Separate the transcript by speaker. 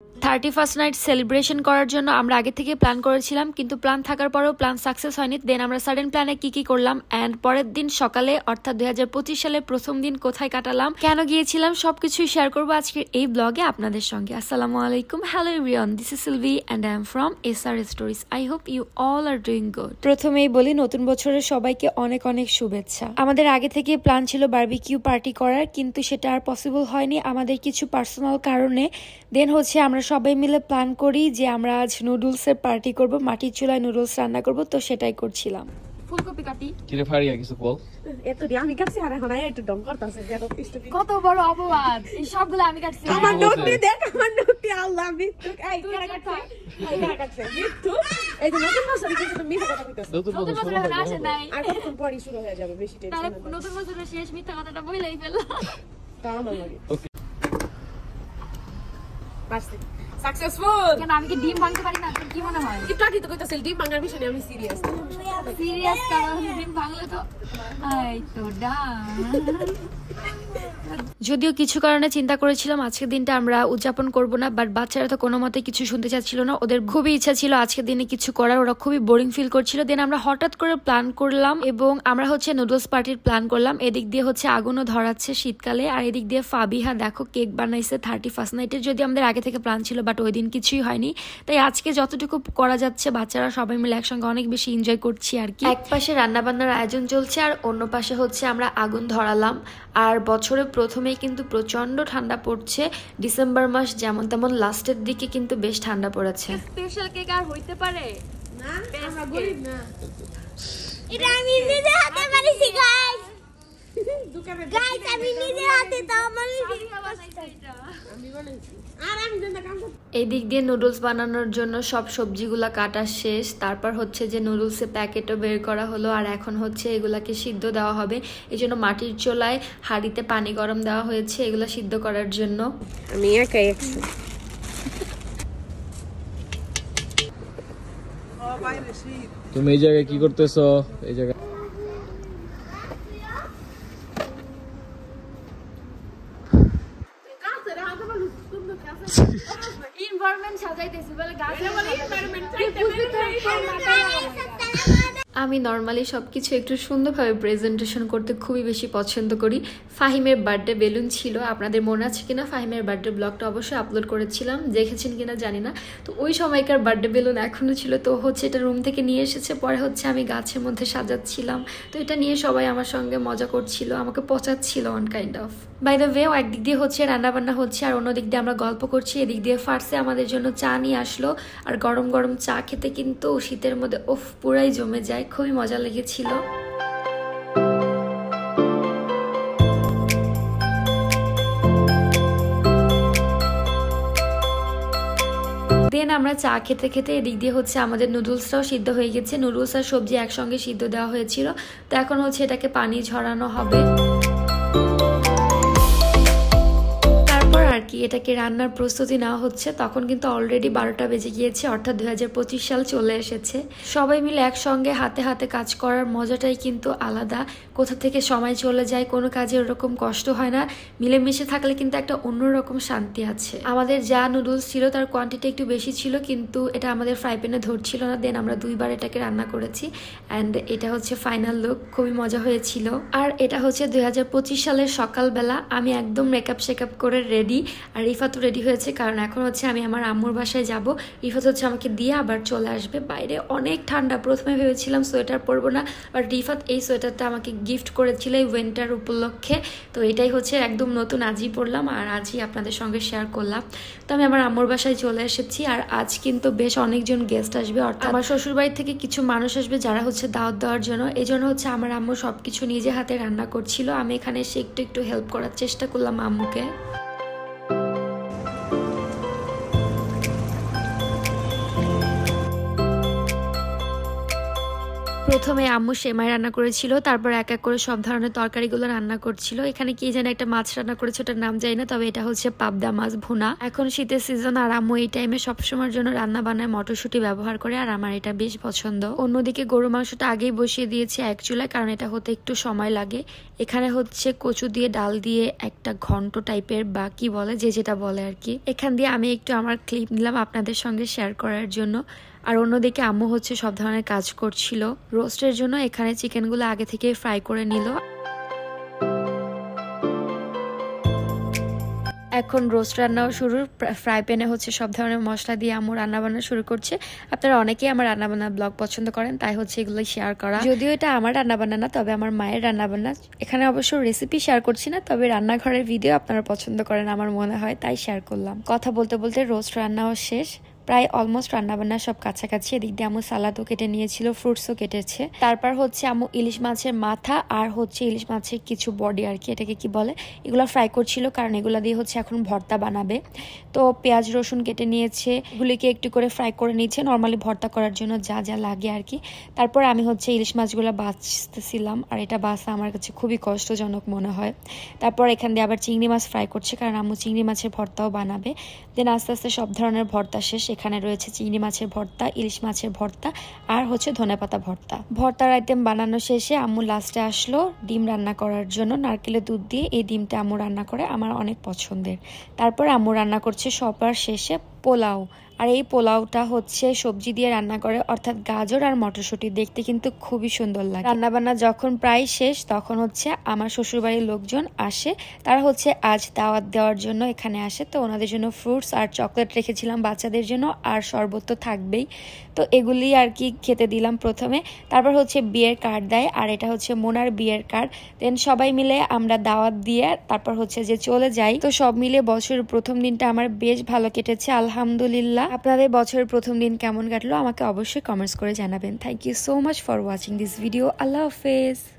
Speaker 1: 31st night celebration করার জন্য আমরা আগে থেকে প্ল্যান করেছিলাম, কিন্তু প্ল্যান থাকার পরেও প্ল্যান সাকসেস হয়নি। দেন আমরা সাডেন প্ল্যানে কি করলাম অ্যান্ড পরের দিন সকালে অর্থাৎ 2025 সালের প্রথম দিন কোথায় কাটালাম, কেন গিয়েছিলাম, সবকিছুই শেয়ার করবো আজকের এই ব্লগে আপনাদের সঙ্গে। আসসালামু আলাইকুম, hello everyone, this is Silvi and I am from SR stories. I hope you all are doing good. প্রথমেই বলি, নতুন বছরের সবাইকে অনেক অনেক শুভেচ্ছা। আমাদের আগে থেকে প্ল্যান ছিল বারবিকিউ পার্টি করার, কিন্তু সেটা আর পসিবল হয়নি আমাদের কিছু পার্সোনাল কারণে। দেন আমরা সবাই মিলে প্ল্যান করি যে আমরা আজ নুডলসের পার্টি করব, মাটির চুলায় নুডলস রান্না করব, তো সেটাই করছিলাম। ফুলকপি কাটি
Speaker 2: কিরে ফারিয়া কিছু বল।
Speaker 3: এত দিয়ে আমি কাটছি আর এখন একটু দম করতেছে।
Speaker 1: কত বড় অপবাদ, এই সবগুলো আমি কাটছি।
Speaker 3: আমার নোটটি দেখ, আমার নোটটি আল্লাহ মিথ্যু। এই কেন কাটছে? এই কেন কাটছে? মিথ্যু। এই যে নতুন বছর কিন্তু তুমি মিথ্যা কথা কইতাছ।
Speaker 2: নতুন বছর
Speaker 1: আসে নাই,
Speaker 3: আর কতক্ষণ পরই শুরু হয়ে যাবে, বেশি টেনশন
Speaker 1: তাহলে
Speaker 3: না।
Speaker 1: নতুন বছরের শেষ মিথ্যা কথাটা বলেই ফেললাম।
Speaker 3: তা আমার লাগে। বাসতে সাকসেসফুল।
Speaker 1: কেন আমি কি ডিম ভাঙতে পারি না? কি মনে হয়?
Speaker 3: একটু আগে তো কইতাছিল ডিম ভাঙার বিষয় নিয়ে আমি সিরিয়াস।
Speaker 1: সিরিয়াস কারণ ডিম ভাঙলে তো এই তো যদিও কিছু কারণে চিন্তা করেছিলাম আজকের দিনটা আমরা উদযাপন করব না, বাট বাচ্চারা তো কোনো মতে কিছু শুনতে চাচ্ছিল না। ওদের খুবই ইচ্ছা ছিল আজকের দিনে কিছু করার, ওরা খুবই বোরিং ফিল করছিল। দেন আমরা হঠাৎ করে প্ল্যান করলাম এবং আমরা নুডলস পার্টির প্ল্যান করলাম। এদিক দিয়ে আগুনও ধরাচ্ছে শীতকালে, আর এদিক দিয়ে ফাবিহা দেখো কেক বানাইছে 31st নাইটের। যদি আমাদের আগে থেকে প্ল্যান ছিল, বাট ওই দিন কিছুই হয়নি। তাই আজকে যতটুকু করা যাচ্ছে বাচ্চারা সবাই মিলে একসঙ্গে অনেক বেশি এনজয় করছি আর কি। এক পাশে রান্না বান্নার আয়োজন চলছে আর অন্য পাশে আমরা আগুন ধরালাম। আর বছরের প্রথমেই কিন্তু প্রচন্ড ঠান্ডা পড়ছে। ডিসেম্বর মাস যেমন তেমন লাস্টের দিকে কিন্তু বেশ ঠান্ডা পড়েছে। স্পেশাল কেক আর হইতে পারে না, আমরা গরিব না।
Speaker 4: এটা আমি নিজে হাতে বানাইছি গাইস। গাইস আমি নিজে হাতে তো বানাইছি এটা। আমি বানাইছি। আর আমি যেটা কাম করতে।
Speaker 1: এই দিক দিয়ে নুডলস বানানোর জন্য সব সবজিগুলা কাটা শেষ। তারপর যে নুডলসের প্যাকেটও বের করা হলো, আর এখন এগুলাকে সিদ্ধ দেওয়া হবে। এই জন্য মাটির চুলায় হাঁড়িতে পানি গরম দেওয়া হয়েছে এগুলা সিদ্ধ করার জন্য।
Speaker 3: আমি একাই একশো।
Speaker 2: তুমি এই জায়গায় কি করতেছো? এই জায়গায়
Speaker 1: আমি নর্মালি সবকিছু একটু সুন্দরভাবে প্রেজেন্টেশন করতে খুবই বেশি পছন্দ করি। ফাহিমের বার্থডে বেলুন ছিল, আপনাদের মনে আছে কিনা? ফাহিমের বার্থডে ব্লগটা অবশ্যই আপলোড করেছিলাম, দেখেছেন কিনা জানি না। তো ওই সময়কার বার্থডে বেলুন এখনো ছিল। তো এটা রুম থেকে নিয়ে এসেছে, পরে আমি গাছের মধ্যে সাজাচ্ছিলাম। তো এটা নিয়ে সবাই আমার সঙ্গে মজা করছিল, আমাকে পচাচ্ছিল on kind of. By the way, একদিক দিয়ে রান্না বান্না হচ্ছে আর অন্যদিক দিয়ে আমরা গল্প করছি। এদিক দিয়ে ফার্সে আমাদের জন্য চা নিয়ে আসলো, আর গরম গরম চা খেতে কিন্তু শীতের মধ্যে পুরাই জমে যায়, খুবই মজা লেগেছিল। দেন আমরা চা খেতে খেতে এদিক দিয়ে আমাদের নুডলসটাও সিদ্ধ হয়ে গেছে। নুডলস আর সবজি একসঙ্গে সিদ্ধ দেওয়া হয়েছিল। তো এখন এটাকে পানি ঝরানো হবে আর কি। এটাকে রান্নার প্রস্তুতি নেওয়া হচ্ছে। তখন কিন্তু অলরেডি 12টা বেজে গিয়েছে, অর্থাৎ 2025 সাল চলে এসেছে। সবাই মিলে একসঙ্গে হাতে হাতে কাজ করার মজাটাই কিন্তু আলাদা। কোথা থেকে সময় চলে যায়, কোনো কাজে ওরকম কষ্ট হয় না। মিলেমিশে থাকলে কিন্তু একটা অন্যরকম শান্তি আছে। আমাদের যা নুডলস ছিল তার কোয়ান্টিটি একটু বেশি ছিল, কিন্তু এটা আমাদের ফ্রাই প্যানে ধরছিল না। দেন আমরা 2বার এটাকে রান্না করেছি অ্যান্ড এটা ফাইনাল লুক। খুবই মজা হয়েছিল। আর এটা 2025 সালের সকালবেলা। আমি একদম মেকআপ শেকআপ করে রেডি, আর রিফাতও রেডি হয়েছে, কারণ এখন আমি আমার আম্মুর বাসায় যাব। রিফাত আমাকে দিয়ে আবার চলে আসবে। বাইরে অনেক ঠান্ডা। প্রথমে ভেবেছিলাম সোয়েটার পরবো না, বাট রিফাত এই সোয়েটারটা আমাকে গিফট করেছিল এই উইন্টার উপলক্ষে। তো এটাই একদম নতুন, আজই পরলাম আর আজই আপনাদের সঙ্গে শেয়ার করলাম। তো আমি আমার আম্মুর বাসায় চলে এসেছি, আর আজ কিন্তু বেশ অনেকজন গেস্ট আসবে, অর্থাৎ আমার শ্বশুরবাড়ি থেকে কিছু মানুষ আসবে যারা দাওয়াত দেওয়ার জন্য। এই জন্য আমার আম্মু সবকিছু নিজে হাতে রান্না করছিল। আমি এখানে এসে একটু হেল্প করার চেষ্টা করলাম আম্মুকে। প্রথমে আম্মু সেমাই রান্না করেছিল, তারপর এক এক করে সব ধরনের তরকারিগুলো রান্না করছিল। এখানে কি যেন একটা মাছ রান্না করেছে, ওটার নাম জানি না, তবে এটা হচ্ছে পাবদা মাছ ভুনা। এখন শীতের সিজন আর আম্মু এই টাইমে সবসময়ের জন্য রান্না বান্নায় মটরশুঁটি ব্যবহার করে, আর আমার এটা বেশ পছন্দ। অন্যদিকে গরু মাংসটা আগেই বসিয়ে দিয়েছি এক চুলায়, কারণ এটা হতে একটু সময় লাগে। এখানে হচ্ছে কচু দিয়ে ডাল দিয়ে একটা ঘন্ট টাইপের বা কি বলে, যে যেটা বলে আর কি। এখান দিয়ে আমি একটু আমার ক্লিপ নিলাম আপনাদের সঙ্গে শেয়ার করার জন্য। আর অন্যদিকে আম্মু হচ্ছে সব ধরনের কাজ করছিল। রোস্টের জন্য এখানে চিকেনগুলো আগে থেকে ফ্রাই করে নিল। এখন রোস্ট রান্নাও শুরু। ফ্রাই প্যানে হচ্ছে সব ধরনের মশলা দিয়ে আম্মু রান্না বান্না শুরু করছে। আপনারা অনেকেই আমার রান্না বান্না ব্লগ পছন্দ করেন, তাই হচ্ছে এগুলো শেয়ার করা। যদিও এটা আমার রান্না বান্না না, তবে আমার মায়ের রান্না বান্না। এখানে অবশ্য রেসিপি শেয়ার করছি না, তবে রান্নাঘরের ভিডিও আপনারা পছন্দ করেন আমার মনে হয়, তাই শেয়ার করলাম। কথা বলতে বলতে রোস্ট রান্নাও শেষ, প্রায় অলমোস্ট রান্নাবান্না সব কাছাকাছি। এদিক দিয়ে আম্মু সালাদও কেটে নিয়েছিল, ফ্রুটসও কেটেছে। তারপর হচ্ছে আম্মু ইলিশ মাছের মাথা আর হচ্ছে ইলিশ মাছের কিছু বডি আর কি, এটাকে কি বলে, এগুলো ফ্রাই করছিল, কারণ এগুলো দিয়ে হচ্ছে এখন ভর্তা বানাবে। তো পেঁয়াজ রসুন কেটে নিয়েছে, এগুলিকে একটু করে ফ্রাই করে নিয়েছে নর্মালি ভর্তা করার জন্য যা যা লাগে আর কি। তারপর আমি হচ্ছে ইলিশ মাছগুলো বাছতেছিলাম, আর এটা বাছা আমার কাছে খুবই কষ্টজনক মনে হয়। তারপর এখান দিয়ে আবার চিংড়ি মাছ ফ্রাই করছে, কারণ আম্মু চিংড়ি মাছের ভর্তাও বানাবে। দেন আস্তে আস্তে সব ধরনের ভর্তা শেষ। এখানে রয়েছে চিংড়ি মাছের ভর্তা, ইলিশ মাছের ভর্তা আর হচ্ছে ধনেপাতা ভর্তা। ভর্তার আইটেম বানানো শেষে আম্মু লাস্টে আসলো ডিম রান্না করার জন্য। নারকেলের দুধ দিয়ে এই ডিমটা আম্মু রান্না করে, আমার অনেক পছন্দের। তারপর আম্মু রান্না করছে সবার শেষে পোলাও। আর এই পোলাওটা হচ্ছে সবজি দিয়ে রান্না করে, অর্থাৎ গাজর আর মটরশুঁটি। দেখতে কিন্তু খুবই সুন্দর লাগে। রান্নাবান্না যখন প্রায় শেষ, তখন হচ্ছে আমার শ্বশুরবাড়ির লোকজন আসে। তারা হচ্ছে আজ দাওয়াত দেওয়ার জন্য এখানে আসে। তো ওনাদের জন্য ফ্রুটস আর চকলেট রেখেছিলাম বাচ্চাদের জন্য, আর শরবত তো থাকবেই। তো এগুলি আর কি খেতে দিলাম প্রথমে। তারপর হচ্ছে বিয়ের কার্ড দেয়, আর এটা হচ্ছে মোনার বিয়ের কার্ড। দেন সবাই মিলে আমরা দাওয়াত দিয়ে তারপর হচ্ছে যে চলে যাই। তো সব মিলে বছরের প্রথম দিনটা আমার বেশ ভালো কেটেছে, আলহামদুলিল্লাহ। আপনাদের বছরের প্রথম দিন কেমন কাটলো আমাকে অবশ্যই কমেন্টস করে জানাবেন। Thank you so much for watching this video. আল্লাহ হাফেজ।